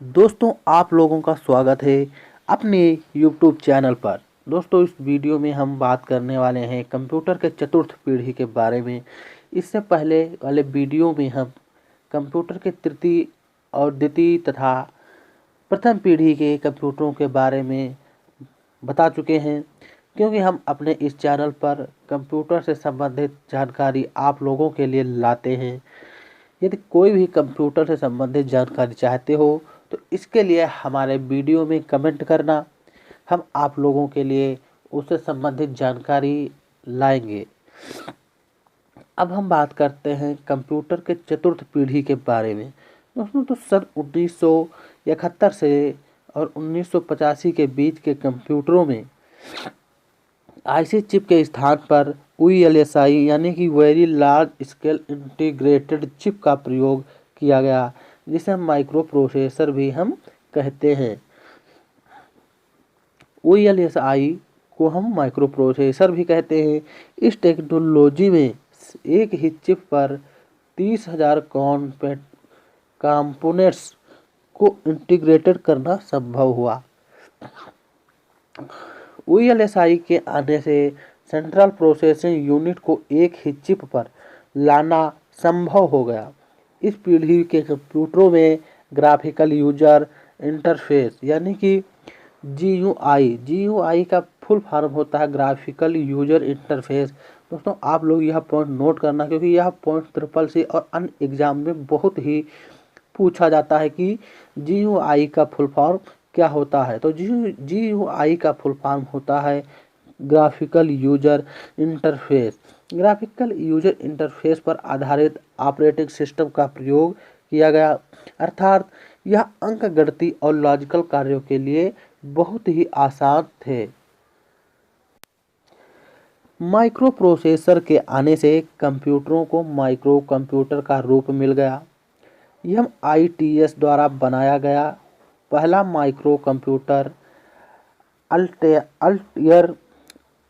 दोस्तों आप लोगों का स्वागत है अपने YouTube चैनल पर। दोस्तों इस वीडियो में हम बात करने वाले हैं कंप्यूटर के चतुर्थ पीढ़ी के बारे में। इससे पहले वाले वीडियो में हम कंप्यूटर के तृतीय और द्वितीय तथा प्रथम पीढ़ी के कंप्यूटरों के बारे में बता चुके हैं, क्योंकि हम अपने इस चैनल पर कंप्यूटर से संबंधित जानकारी आप लोगों के लिए लाते हैं। यदि कोई भी कंप्यूटर से संबंधित जानकारी चाहते हो तो इसके लिए हमारे वीडियो में कमेंट करना, हम आप लोगों के लिए उससे संबंधित जानकारी लाएंगे। अब हम बात करते हैं कंप्यूटर के चतुर्थ पीढ़ी के बारे में। दोस्तों तो सन 1971 से और 1985 के बीच के कंप्यूटरों में आईसी चिप के स्थान पर वीएलएसआई यानी कि very large scale integrated chip का प्रयोग किया गया, जिसे माइक्रो प्रोसेसर भी हम कहते हैं। वीएलएसआई को हम माइक्रो प्रोसेसर भी कहते हैं। इस टेक्नोलॉजी में एक ही चिप पर 30,000 कंपोनेंट्स को इंटीग्रेटेड करना संभव हुआ। वीएलएसआई के आने से सेंट्रल प्रोसेसिंग यूनिट को एक ही चिप पर लाना संभव हो गया। इस पीढ़ी के कंप्यूटरों में ग्राफिकल यूजर इंटरफेस यानी कि जीयूआई का फुल फॉर्म होता है ग्राफिकल यूजर इंटरफेस। दोस्तों आप लोग यह पॉइंट नोट करना, क्योंकि यह पॉइंट ट्रिपल सी और अन्य एग्जाम में बहुत ही पूछा जाता है कि जीयूआई का फुल फॉर्म क्या होता है। तो जीयूआई का फुल फॉर्म होता है graphical user interface. Graphical user interface पर आधारित ऑपरेटिंग सिस्टम का प्रयोग किया गया, अर्थात यह अंकगणितीय और लॉजिकल कार्यों के लिए बहुत ही आसान थे। माइक्रो प्रोसेसर के आने से कंप्यूटरों को माइक्रो कंप्यूटर का रूप मिल गया। एमआईटीएस द्वारा बनाया गया पहला माइक्रो कंप्यूटर अल्टेयर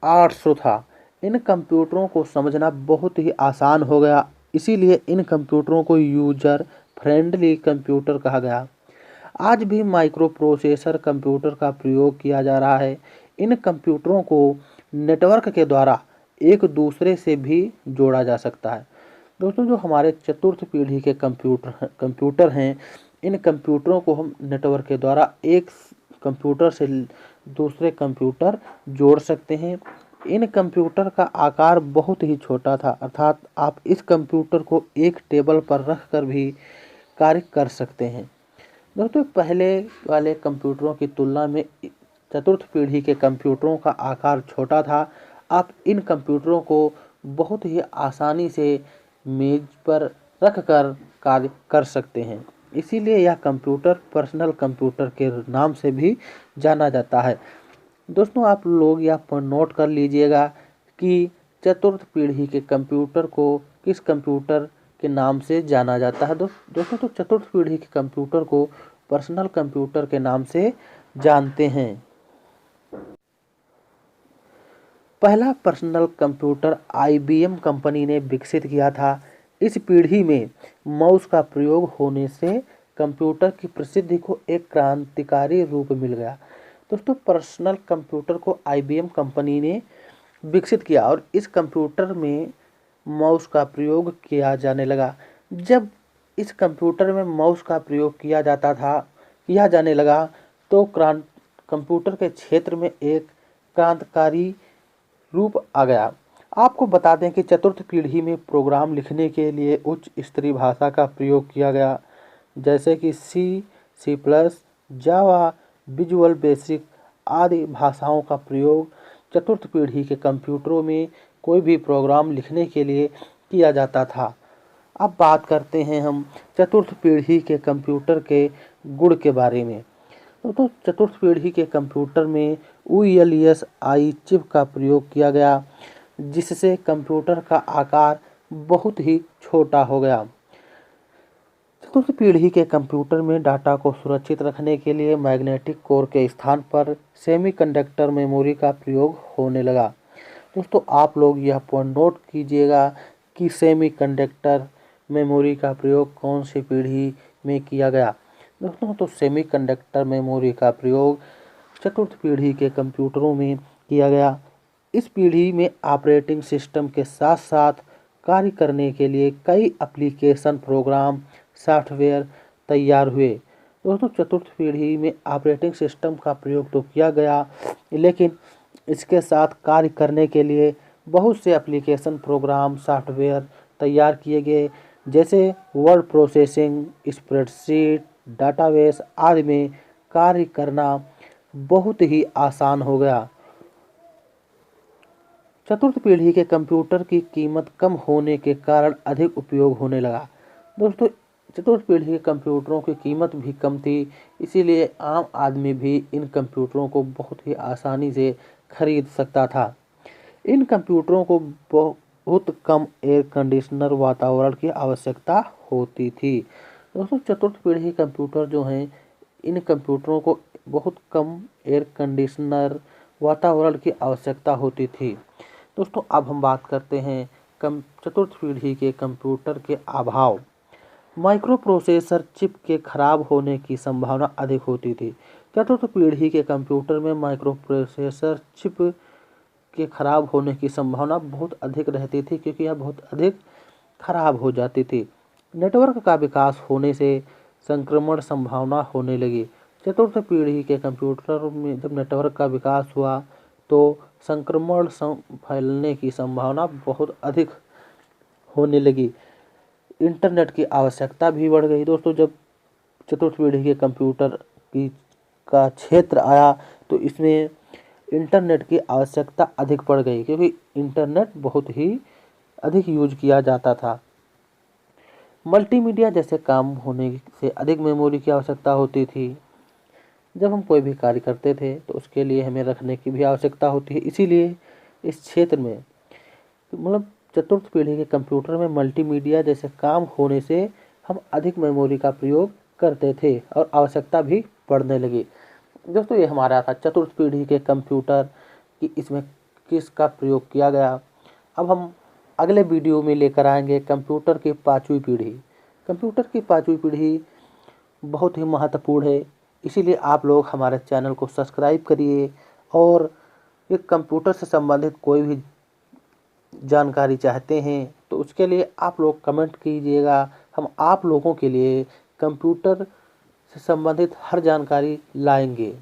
800 था। इन कंप्यूटरों को समझना बहुत ही आसान हो गया, इसीलिए इन कंप्यूटरों को यूजर फ्रेंडली कंप्यूटर कहा गया। आज भी माइक्रो प्रोसेसर कंप्यूटर का प्रयोग किया जा रहा है। इन कंप्यूटरों को नेटवर्क के द्वारा एक दूसरे से भी जोड़ा जा सकता है। दोस्तों जो हमारे चतुर्थ पीढ़ी के कंप्यूटर हैं, इन कंप्यूटरों को हम नेटवर्क के द्वारा एक कंप्यूटर से दूसरे कंप्यूटर जोड़ सकते हैं। इन कंप्यूटर का आकार बहुत ही छोटा था, अर्थात आप इस कंप्यूटर को एक टेबल पर रख कर भी कार्य कर सकते हैं। दोस्तों पहले वाले कंप्यूटरों की तुलना में चतुर्थ पीढ़ी के कंप्यूटरों का आकार छोटा था। आप इन कंप्यूटरों को बहुत ही आसानी से मेज पर रख कर कार्य कर सकते हैं, इसीलिए यह कंप्यूटर पर्सनल कंप्यूटर के नाम से भी जाना जाता है। दोस्तों आप लोग यह पॉइंट नोट कर लीजिएगा कि चतुर्थ पीढ़ी के कंप्यूटर को किस कंप्यूटर के नाम से जाना जाता है। दोस्तों तो चतुर्थ पीढ़ी के कंप्यूटर को पर्सनल कंप्यूटर के नाम से जानते हैं। पहला पर्सनल कंप्यूटर आईबीएम कंपनी ने विकसित किया था। इस पीढ़ी में माउस का प्रयोग होने से कंप्यूटर की प्रसिद्धि को एक क्रांतिकारी रूप मिल गया। दोस्तों पर्सनल कंप्यूटर को आईबीएम कंपनी ने विकसित किया और इस कंप्यूटर में माउस का प्रयोग किया जाने लगा। जब इस कंप्यूटर में माउस का प्रयोग किया जाने लगा तो कंप्यूटर के क्षेत्र में एक क्रांतिकारी रूप आ गया। आपको बता दें कि चतुर्थ पीढ़ी में प्रोग्राम लिखने के लिए उच्च स्तरीय भाषा का प्रयोग किया गया, जैसे कि सी प्लस, जावा, विजुअल बेसिक आदि भाषाओं का प्रयोग चतुर्थ पीढ़ी के कंप्यूटरों में कोई भी प्रोग्राम लिखने के लिए किया जाता था। अब बात करते हैं हम चतुर्थ पीढ़ी के कंप्यूटर के गुण के बारे में। तो चतुर्थ पीढ़ी के कंप्यूटर में वीएलएसआई चिप का प्रयोग किया गया, जिससे कंप्यूटर का आकार बहुत ही छोटा हो गया। चतुर्थ पीढ़ी के कंप्यूटर में डाटा को सुरक्षित रखने के लिए मैग्नेटिक कोर के स्थान पर सेमीकंडक्टर मेमोरी का प्रयोग होने लगा। दोस्तों आप लोग यह पॉइंट नोट कीजिएगा कि सेमीकंडक्टर मेमोरी का प्रयोग कौन सी पीढ़ी में किया गया। दोस्तों तो सेमीकंडक्टर मेमोरी का प्रयोग चतुर्थ पीढ़ी के कंप्यूटरों में किया गया। इस पीढ़ी में ऑपरेटिंग सिस्टम के साथ साथ कार्य करने के लिए कई एप्लीकेशन प्रोग्राम सॉफ्टवेयर तैयार हुए। दोस्तों चतुर्थ पीढ़ी में ऑपरेटिंग सिस्टम का प्रयोग तो किया गया, लेकिन इसके साथ कार्य करने के लिए बहुत से एप्लीकेशन प्रोग्राम सॉफ्टवेयर तैयार किए गए, जैसे वर्ड प्रोसेसिंग, स्प्रेडशीट, डाटाबेस आदि में कार्य करना बहुत ही आसान हो गया। चतुर्थ पीढ़ी के कंप्यूटर की कीमत कम होने के कारण अधिक उपयोग होने लगा। दोस्तों चतुर्थ पीढ़ी के कंप्यूटरों की कीमत भी कम थी, इसीलिए आम आदमी भी इन कंप्यूटरों को बहुत ही आसानी से खरीद सकता था। इन कंप्यूटरों को बहुत कम एयर कंडीशनर वातावरण की आवश्यकता होती थी। दोस्तों चतुर्थ पीढ़ी के कंप्यूटर जो हैं, इन कंप्यूटरों को बहुत कम एयर कंडीशनर वातावरण की आवश्यकता होती थी। दोस्तों अब हम बात करते हैं चतुर्थ पीढ़ी के कंप्यूटर के अभाव। माइक्रो प्रोसेसर चिप के खराब होने की संभावना अधिक होती थी। चतुर्थ पीढ़ी के कंप्यूटर में माइक्रो प्रोसेसर चिप के खराब होने की संभावना बहुत अधिक रहती थी, क्योंकि यह बहुत अधिक खराब हो जाती थी। नेटवर्क का विकास होने से संक्रमण संभावना होने लगी। चतुर्थ पीढ़ी के कंप्यूटर में जब नेटवर्क का विकास हुआ तो संक्रमण फैलने की संभावना बहुत अधिक होने लगी। इंटरनेट की आवश्यकता भी बढ़ गई। दोस्तों जब चतुर्थ पीढ़ी के कंप्यूटर की का क्षेत्र आया तो इसमें इंटरनेट की आवश्यकता अधिक पड़ गई, क्योंकि इंटरनेट बहुत ही अधिक यूज किया जाता था। मल्टीमीडिया जैसे काम होने से अधिक मेमोरी की आवश्यकता होती थी। जब हम कोई भी कार्य करते थे तो उसके लिए हमें रखने की भी आवश्यकता होती है, इसीलिए इस क्षेत्र में मतलब चतुर्थ पीढ़ी के कंप्यूटर में मल्टीमीडिया जैसे काम होने से हम अधिक मेमोरी का प्रयोग करते थे और आवश्यकता भी बढ़ने लगी। दोस्तों ये हमारा था चतुर्थ पीढ़ी के कंप्यूटर कि इसमें किसका प्रयोग किया गया। अब हम अगले वीडियो में लेकर आएंगे कंप्यूटर की पाँचवीं पीढ़ी। कंप्यूटर की पाँचवीं पीढ़ी बहुत ही महत्वपूर्ण है, इसीलिए आप लोग हमारे चैनल को सब्सक्राइब करिए और ये कंप्यूटर से संबंधित कोई भी जानकारी चाहते हैं तो उसके लिए आप लोग कमेंट कीजिएगा। हम आप लोगों के लिए कंप्यूटर से संबंधित हर जानकारी लाएंगे।